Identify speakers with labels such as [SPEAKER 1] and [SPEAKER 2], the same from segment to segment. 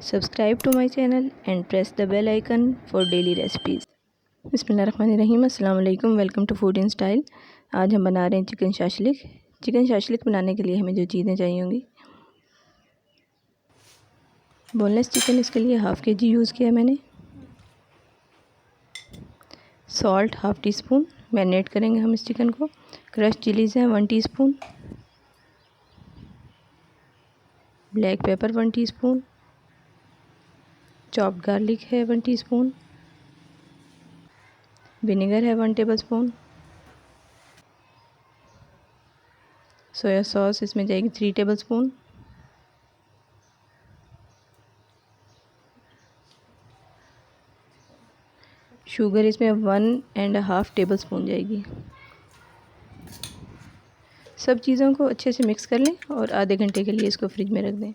[SPEAKER 1] Subscribe to my channel and press the bell icon for daily recipes। बिस्मिल्लाहिर्रहमानिर्रहीम, अस्सलाम वालेकुम। Welcome to food in style. आज हम बना रहे हैं चिकन शाशलिक। चिकन शाशलिक बनाने के लिए हमें जो चीज़ें चाहिए होंगी, बोनलेस चिकन, इसके लिए हाफ़ kg यूज़ किया मैंने। Salt half tea spoon, marinate करेंगे हम इस चिकन को। क्रश चिलीज़ हैं 1 teaspoon. Black pepper 1 teaspoon. Chopped garlic है 1 टीस्पून। विनेगर है 1 टेबलस्पून। सोया सॉस इसमें जाएगी 3 टेबलस्पून। शुगर इसमें 1.5 टेबलस्पून जाएगी। सब चीज़ों को अच्छे से मिक्स कर लें और आधे घंटे के लिए इसको फ्रिज में रख दें।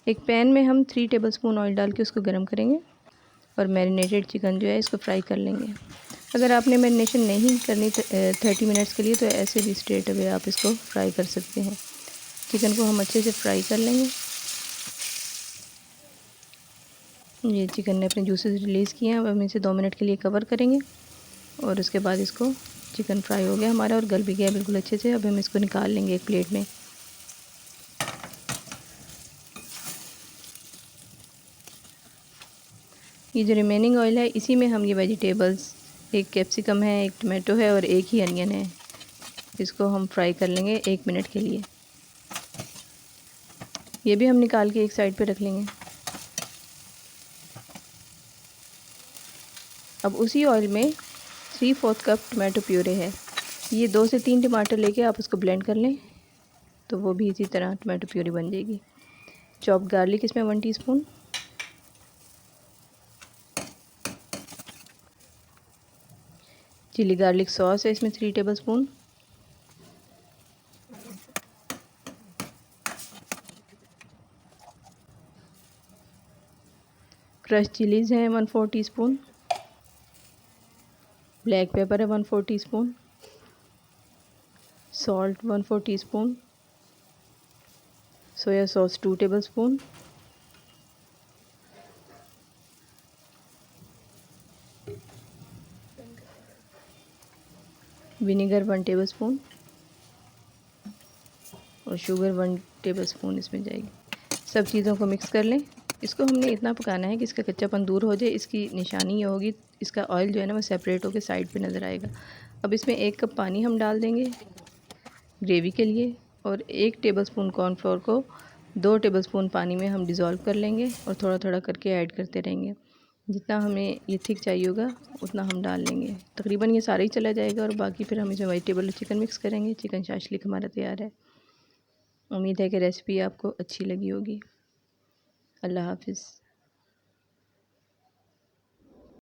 [SPEAKER 1] एक पैन में हम 3 टेबलस्पून ऑयल डाल के उसको गर्म करेंगे और मैरिनेटेड चिकन जो है इसको फ्राई कर लेंगे। अगर आपने मैरिनेशन नहीं करनी 30 मिनट्स के लिए, तो ऐसे भी स्ट्रेट अवे आप इसको फ्राई कर सकते हैं। चिकन को हम अच्छे से फ्राई कर लेंगे। ये चिकन ने अपने जूसेस रिलीज़ किए हैं। अब हम इसे 2 मिनट के लिए कवर करेंगे और उसके बाद इसको, चिकन फ्राई हो गया हमारा और गल भी गया बिल्कुल अच्छे से। अब हम इसको निकाल लेंगे एक प्लेट में। ये जो रिमेनिंग ऑयल है, इसी में हम ये वेजिटेबल्स, एक कैप्सिकम है, एक टमाटो है और एक ही अनियन है, इसको हम फ्राई कर लेंगे 1 मिनट के लिए। ये भी हम निकाल के एक साइड पे रख लेंगे। अब उसी ऑयल में 3/4 कप टमाटो प्यूरे है। ये 2 से 3 टमाटर लेके आप उसको ब्लेंड कर लें, तो वो भी इसी तरह टमाटो प्यूरी बन जाएगी। चॉप्ड गार्लिक इसमें 1 टीस्पून। चिली गार्लिक सॉस है इसमें 3 टेबलस्पून। क्रश चिलीज़ हैं 1/4 टीस्पून। ब्लैक पेपर है 1/4 teaspoon. Salt 1/4 teaspoon. Soya sauce 2 tablespoon. Vinegar 1 tablespoon और शुगर 1 टेबलस्पून इसमें जाएगी। सब चीज़ों को मिक्स कर लें। इसको हमने इतना पकाना है कि इसका कच्चापन दूर हो जाए। इसकी निशानी ये होगी, इसका ऑयल जो है ना वो सेपरेट होकर साइड पे नज़र आएगा। अब इसमें 1 कप पानी हम डाल देंगे ग्रेवी के लिए और 1 टेबलस्पून कॉर्नफ्लोर को 2 टेबलस्पून पानी में हम डिज़ोल्व कर लेंगे और थोड़ा थोड़ा करके ऐड करते रहेंगे। जितना हमें ये थिक चाहिए होगा उतना हम डाल लेंगे। तकरीबन ये सारा ही चला जाएगा और बाकी फिर हम इसमें वेजिटेबल और चिकन मिक्स करेंगे। चिकन शाशलिक हमारा तैयार है। उम्मीद है कि रेसिपी आपको अच्छी लगी होगी। अल्लाह हाफ़िज़।